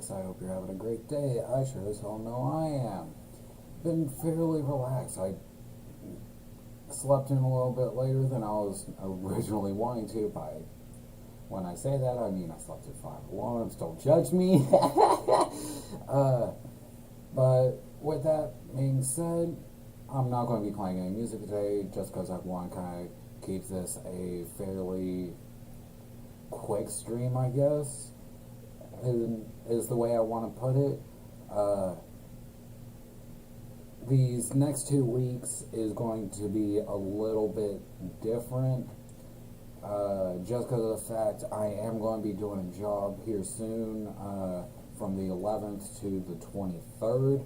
relax. I hope you're having a great day. I sure as hell know I am. Been fairly relaxed. I slept in a little bit later than I was originally wanting to. When I say that, I mean I slept at 5 alarms. Don't judge me. But with that being said, I'm not going to be playing any music today just because I want to kind of keep this a fairly quick stream, I guess, is the way I want to put it. These next 2 weeks is going to be a little bit different, just because of the fact I am going to be doing a job here soon, from the 11th to the 23rd,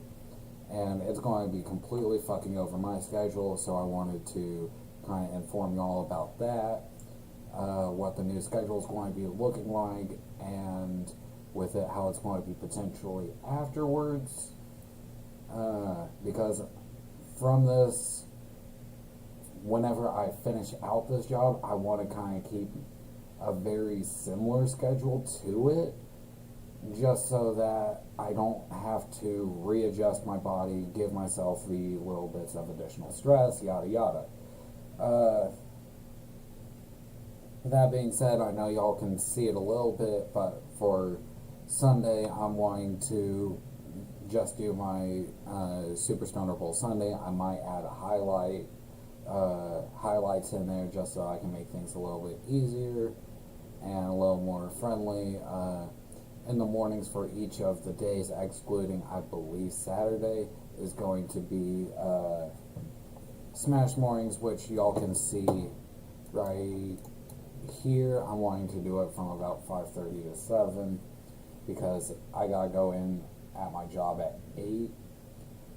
and it's going to be completely fucking over my schedule, so I wanted to kind of inform you all about that, what the new schedule is going to be looking like, and with it, how it's going to be potentially afterwards, because from this, whenever I finish out this job, I want to kind of keep a very similar schedule to it, just so that I don't have to readjust my body, give myself the little bits of additional stress, yada yada. That being said, I know y'all can see it a little bit, but for Sunday, I'm wanting to just do my Super Stoner Bowl Sunday. I might add a highlights in there just so I can make things a little bit easier and a little more friendly. In the mornings for each of the days, excluding, I believe, Saturday, is going to be Smash Mornings, which y'all can see right here. I'm wanting to do it from about 5:30 to 7 because I gotta go in at my job at 8,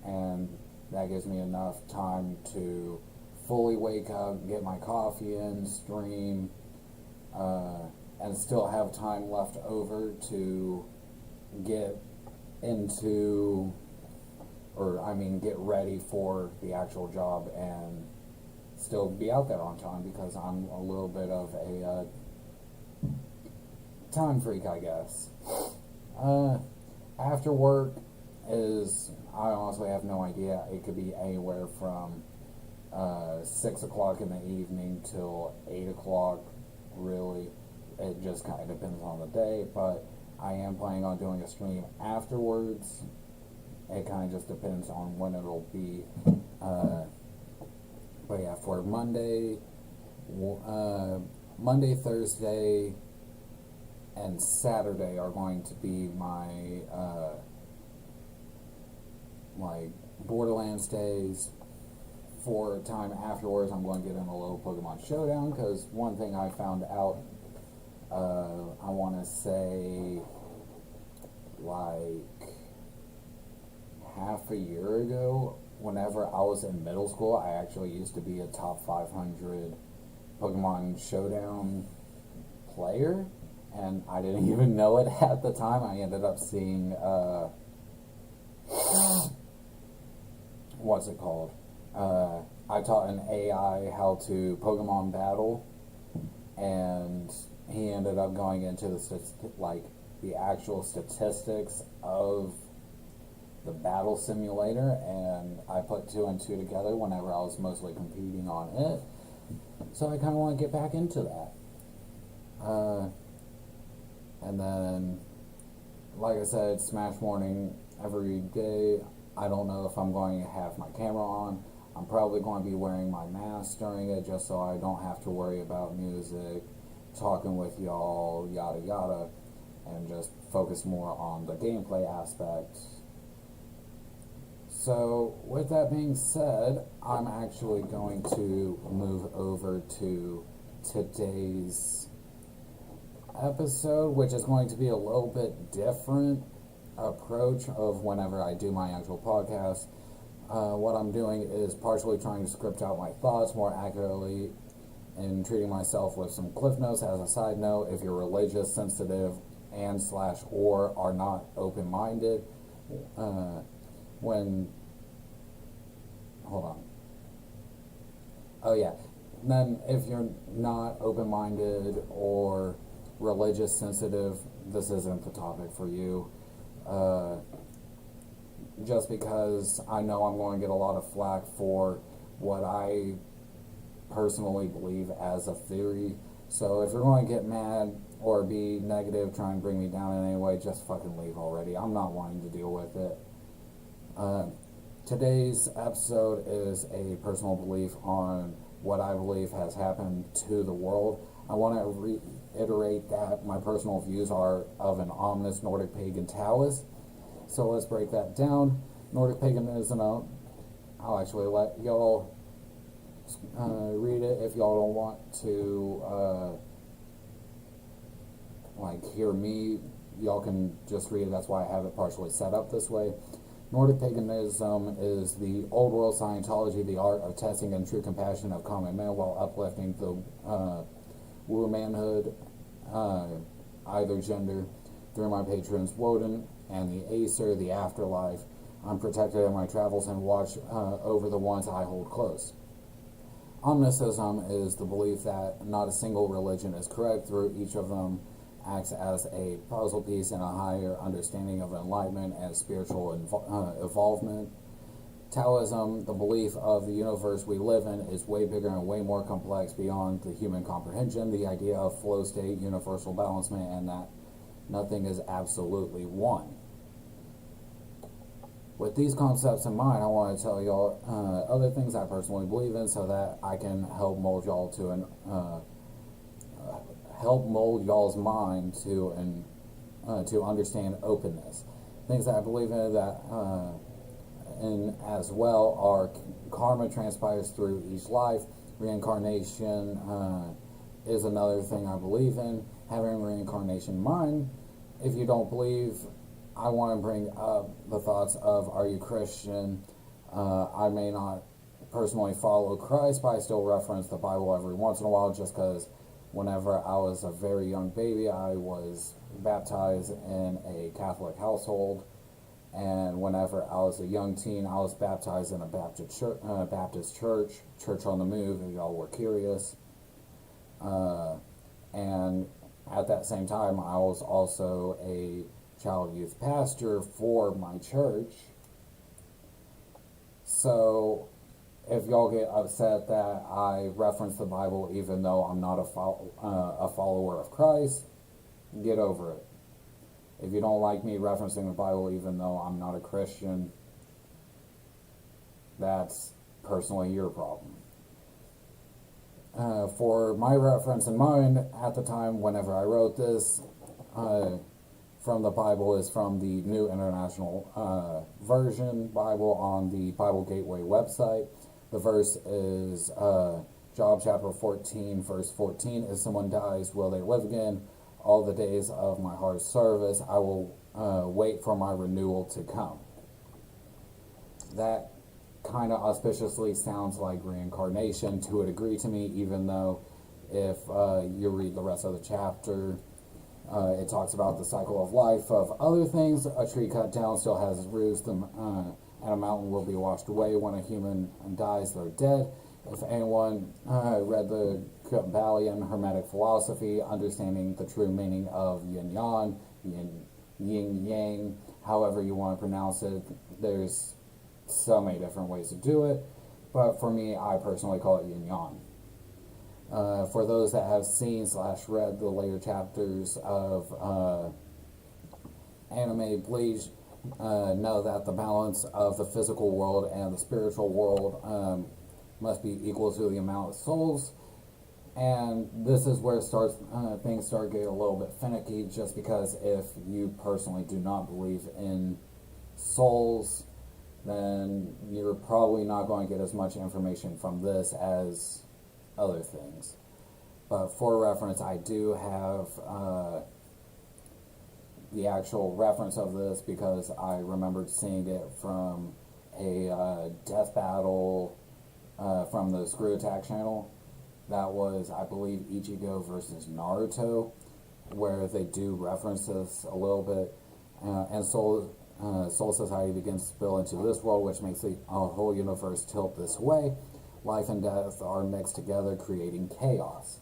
and that gives me enough time to fully wake up, get my coffee in, stream, and still have time left over to get ready for the actual job and still be out there on time, because I'm a little bit of a time freak, I guess. After work I honestly have no idea. It could be anywhere from 6 o'clock in the evening till 8 o'clock, really. It just kind of depends on the day, but I am planning on doing a stream afterwards. It kind of just depends on when it'll be. But yeah, for Monday, Thursday, and Saturday are going to be my Borderlands days. For time afterwards, I'm going to get in a little Pokemon Showdown, because one thing I found out, I want to say, like, half a year ago, whenever I was in middle school, I actually used to be a top 500 Pokemon Showdown player, and I didn't even know it at the time. I ended up seeing, what's it called? I taught an AI how to Pokemon battle, and he ended up going into the actual statistics of the battle simulator, and I put 2 and 2 together whenever I was mostly competing on it. So I kind of want to get back into that. And then, like I said, Smash Morning every day. I don't know if I'm going to have my camera on. I'm probably going to be wearing my mask during it, just so I don't have to worry about music, talking with y'all, yada yada, and just focus more on the gameplay aspect. So, with that being said, I'm actually going to move over to today's episode, which is going to be a little bit different approach of whenever I do my actual podcast. What I'm doing is partially trying to script out my thoughts more accurately and treating myself with some cliff notes. As a side note, if you're religious, sensitive, or are not open-minded, then if you're not open-minded or religious sensitive, this isn't the topic for you. just because I know I'm going to get a lot of flack for what I personally believe as a theory. So if you're going to get mad or be negative, try and bring me down in any way, just fucking leave already. I'm not wanting to deal with it. Today's episode is a personal belief on what I believe has happened to the world. I want to reiterate that my personal views are of an ominous Nordic pagan Taoist. So let's break that down. Nordic paganism, I'll actually let y'all read it if y'all don't want to hear me. Y'all can just read it. That's why I have it partially set up this way. Nordic paganism is the old world Scientology, the art of testing and true compassion of common man while uplifting the woo manhood, either gender, through my patrons Woden and the Acer, the afterlife. I'm protected in my travels and watch over the ones I hold close. Omnicism is the belief that not a single religion is correct. Through each of them acts as a puzzle piece in a higher understanding of enlightenment and spiritual evolvement. Taoism, the belief of the universe we live in, is way bigger and way more complex beyond the human comprehension. The idea of flow state, universal balancement, and that nothing is absolutely one. With these concepts in mind, I want to tell y'all other things I personally believe in, so that I can help mold y'all to help mold y'all's mind to understand openness. Things that I believe in that and as well are karma transpires through each life. Reincarnation is another thing I believe in. Having reincarnation in mind. If you don't believe, I want to bring up the thoughts of, are you Christian? I may not personally follow Christ, but I still reference the Bible every once in a while, just because whenever I was a very young baby, I was baptized in a Catholic household. And whenever I was a young teen, I was baptized in a Baptist church, Church on the Move, if y'all were curious. And at that same time, I was also a child youth pastor for my church. So if y'all get upset that I reference the Bible even though I'm not a follower of Christ, get over it. If you don't like me referencing the Bible even though I'm not a Christian, that's personally your problem. For my reference in mind, at the time whenever I wrote this, from the Bible is from the New International Version Bible on the Bible Gateway website. The verse is Job chapter 14, verse 14. If someone dies, will they live again? All the days of my heart's service, I will wait for my renewal to come. That kind of auspiciously sounds like reincarnation to a degree to me, even though if you read the rest of the chapter, it talks about the cycle of life of other things. A tree cut down still has its roots, and a mountain will be washed away. When a human dies, they're dead. If anyone read the Kabbalion Hermetic philosophy, understanding the true meaning of yin-yang, yin-yang, however you want to pronounce it, there's so many different ways to do it. But for me, I personally call it yin-yang. For those that have seen / read the later chapters of anime Bleach, know that the balance of the physical world and the spiritual world must be equal to the amount of souls. And this is where things start getting a little bit finicky, just because if you personally do not believe in souls, then you're probably not going to get as much information from this as other things. But for reference, I do have the actual reference of this, because I remembered seeing it from a death battle from the Screw Attack channel. That was, I believe, Ichigo versus Naruto, where they do reference this a little bit. And Soul Society begins to spill into this world, which makes the whole universe tilt this way. Life and death are mixed together, creating chaos.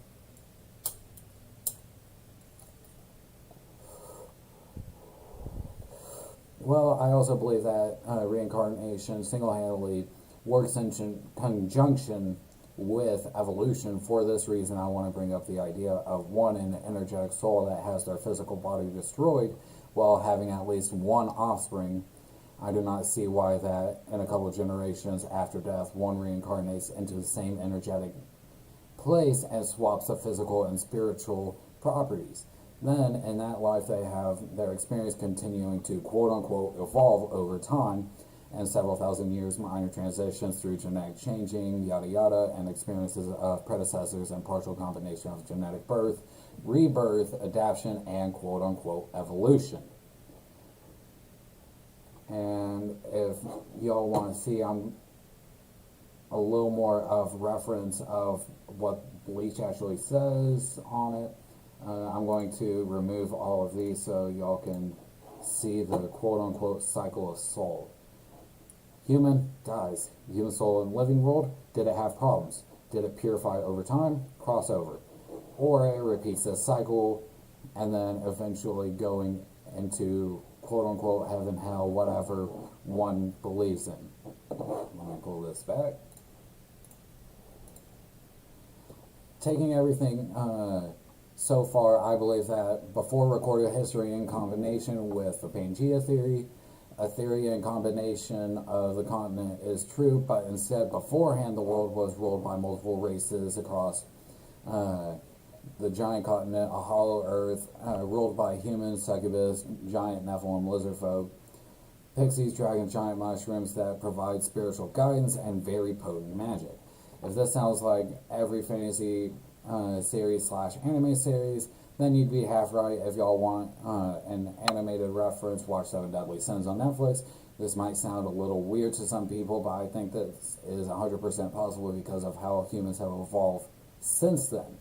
Well, I also believe that reincarnation single-handedly works in conjunction with evolution. For this reason, I want to bring up the idea of one, an energetic soul that has their physical body destroyed while having at least one offspring. I do not see why that in a couple of generations after death, one reincarnates into the same energetic place and swaps the physical and spiritual properties. Then, in that life, they have their experience continuing to quote unquote evolve over time, and several thousand years, minor transitions through genetic changing, yada yada, and experiences of predecessors and partial combination of genetic birth, rebirth, adaptation, and quote unquote evolution. And if y'all want to see, I'm a little more of reference of what Bleach actually says on it. I'm going to remove all of these so y'all can see the quote-unquote cycle of soul. Human dies. Human soul in living world, did it have problems? Did it purify over time? Crossover. Or it repeats this cycle and then eventually going into quote-unquote heaven, hell, whatever one believes in. Let me pull this back. Taking everything so far, I believe that before recorded history in combination with the Pangea theory, a theory in combination of the continent is true, but instead beforehand the world was ruled by multiple races across the giant continent, a hollow earth, ruled by humans, succubus, giant Nephilim, lizard folk, pixies, dragons, giant mushrooms that provide spiritual guidance and very potent magic. If this sounds like every fantasy series slash anime series, then you'd be half right. If y'all want an animated reference, watch Seven Deadly Sins on Netflix. This might sound a little weird to some people, but I think this is 100% possible because of how humans have evolved since then.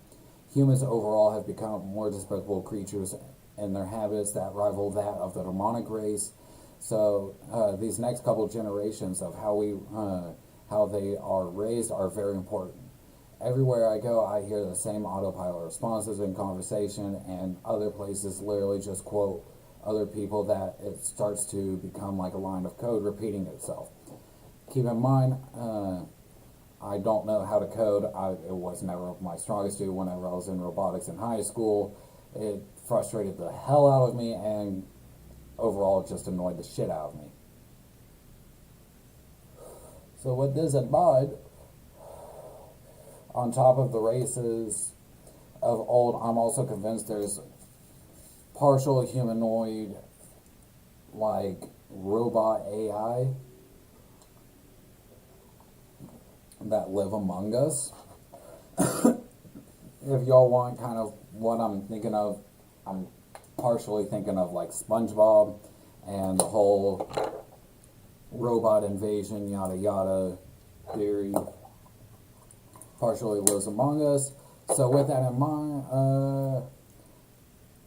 Humans overall have become more despicable creatures in their habits that rival that of the demonic race. So these next couple generations of how they are raised are very important. Everywhere I go, I hear the same autopilot responses in conversation, and other places literally just quote other people that it starts to become like a line of code repeating itself. Keep in mind, I don't know how to code. It was never my strongest suit. Whenever I was in robotics in high school, it frustrated the hell out of me, and overall it just annoyed the shit out of me. So with this in mind, on top of the races of old, I'm also convinced there's partial humanoid, like robot AI that live among us. If y'all want kind of what I'm thinking of, I'm partially thinking of like SpongeBob and the whole robot invasion, yada yada theory. Partially lives among us. So with that in mind,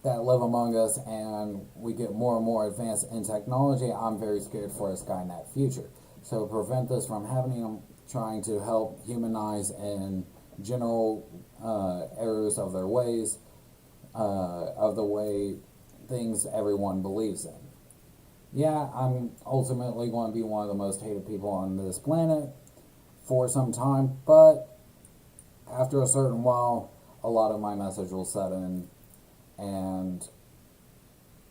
that live among us, and we get more and more advanced in technology, I'm very scared for a Skynet future. So to prevent this from happening, I'm trying to help humanize in general errors of their ways, of the way things everyone believes in. Yeah, I'm ultimately going to be one of the most hated people on this planet for some time, but after a certain while, a lot of my message will set in, and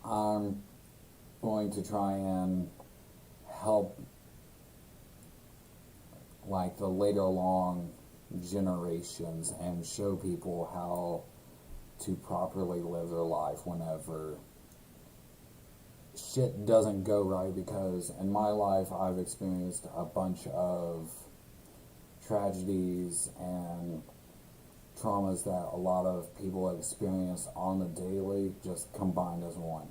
I'm going to try and help like the later along generations and show people how to properly live their life whenever shit doesn't go right, because in my life I've experienced a bunch of tragedies and traumas that a lot of people experience on the daily, just combined as one.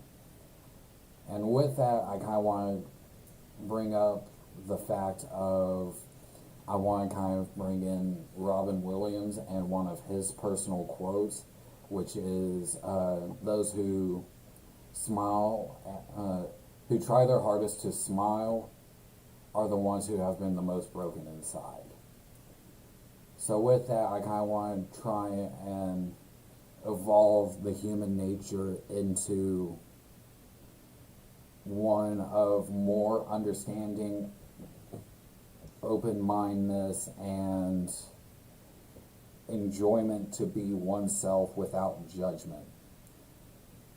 And with that, I kind of want to bring up the fact of, I want to kind of bring in Robin Williams and one of his personal quotes, which is, those who smile, who try their hardest to smile are the ones who have been the most broken inside. So with that, I kind of want to try and evolve the human nature into one of more understanding, open-mindedness, and enjoyment to be oneself without judgment.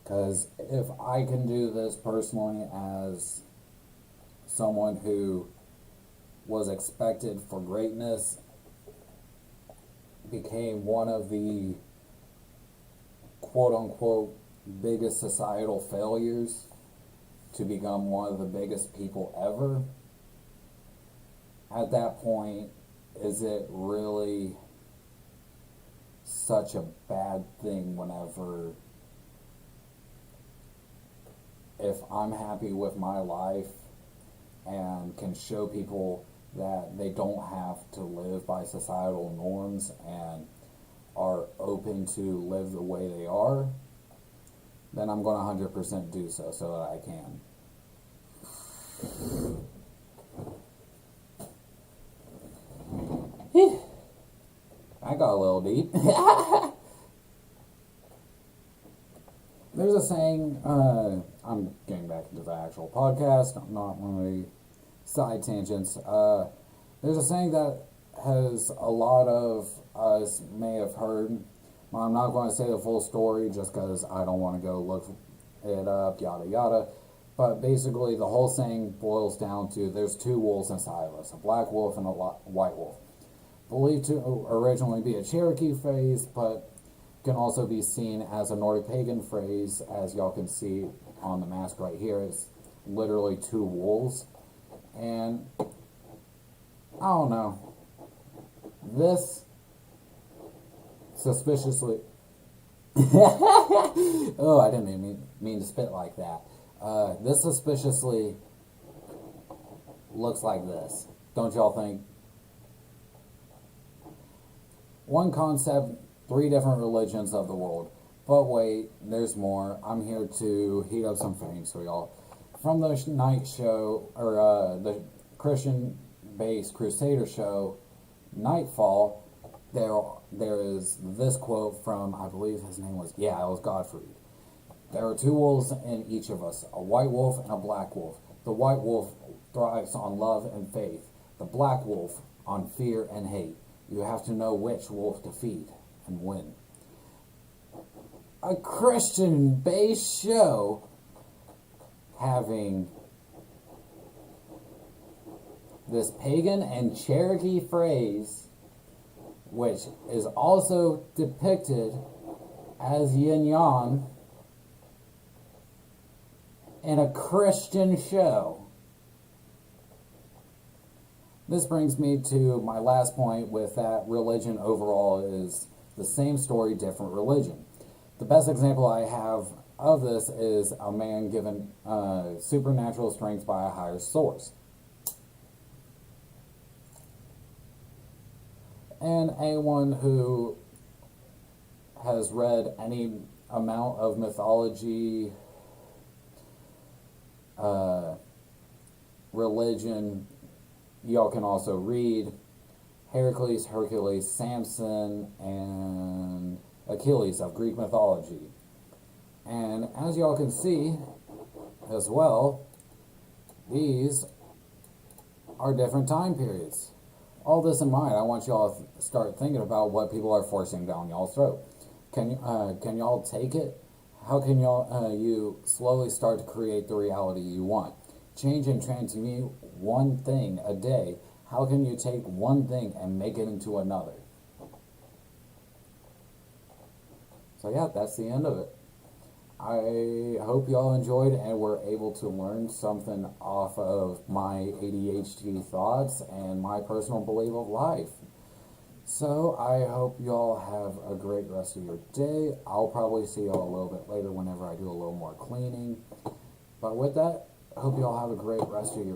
Because if I can do this personally as someone who was expected for greatness, became one of the quote-unquote biggest societal failures to become one of the biggest people ever, at that point, is it really such a bad thing whenever, if I'm happy with my life and can show people that they don't have to live by societal norms and are open to live the way they are, then I'm going to 100% do so that I can. I got a little deep. There's a saying, I'm getting back into the actual podcast, not one of the side tangents. There's a saying that has a lot of us may have heard. I'm not going to say the full story just because I don't want to go look it up, yada yada. But basically, the whole saying boils down to there's two wolves inside of us, a black wolf and a white wolf. Believed to originally be a Cherokee phrase, but can also be seen as a Nordic pagan phrase, as y'all can see on the mask right here. It's literally two wolves. And I don't know. This suspiciously oh, I didn't even mean to spit like that. This suspiciously looks like this. Don't y'all think? One concept, three different religions of the world. But wait, there's more. I'm here to heat up some flames for y'all. From the night show, or the Christian-based Crusader show, Nightfall, there is this quote from, I believe his name was, it was Godfrey. There are two wolves in each of us, a white wolf and a black wolf. The white wolf thrives on love and faith. The black wolf on fear and hate. You have to know which wolf to feed and win. A Christian-based show having this pagan and Cherokee phrase, which is also depicted as yin-yang in a Christian show. This brings me to my last point with that religion overall is the same story, different religion. The best example I have of this is a man given supernatural strength by a higher source. And anyone who has read any amount of mythology, religion, y'all can also read Heracles, Hercules, Samson, and Achilles of Greek mythology. And as y'all can see as well, these are different time periods. All this in mind, I want y'all to start thinking about what people are forcing down y'all's throat. Can y'all take it? How can y'all you slowly start to create the reality you want? Change and transmute one thing a day. How can you take one thing and make it into another? So yeah, that's the end of it. I hope y'all enjoyed and were able to learn something off of my ADHD thoughts and my personal belief of life. So I hope y'all have a great rest of your day. I'll probably see y'all a little bit later whenever I do a little more cleaning. But with that, I hope y'all have a great rest of your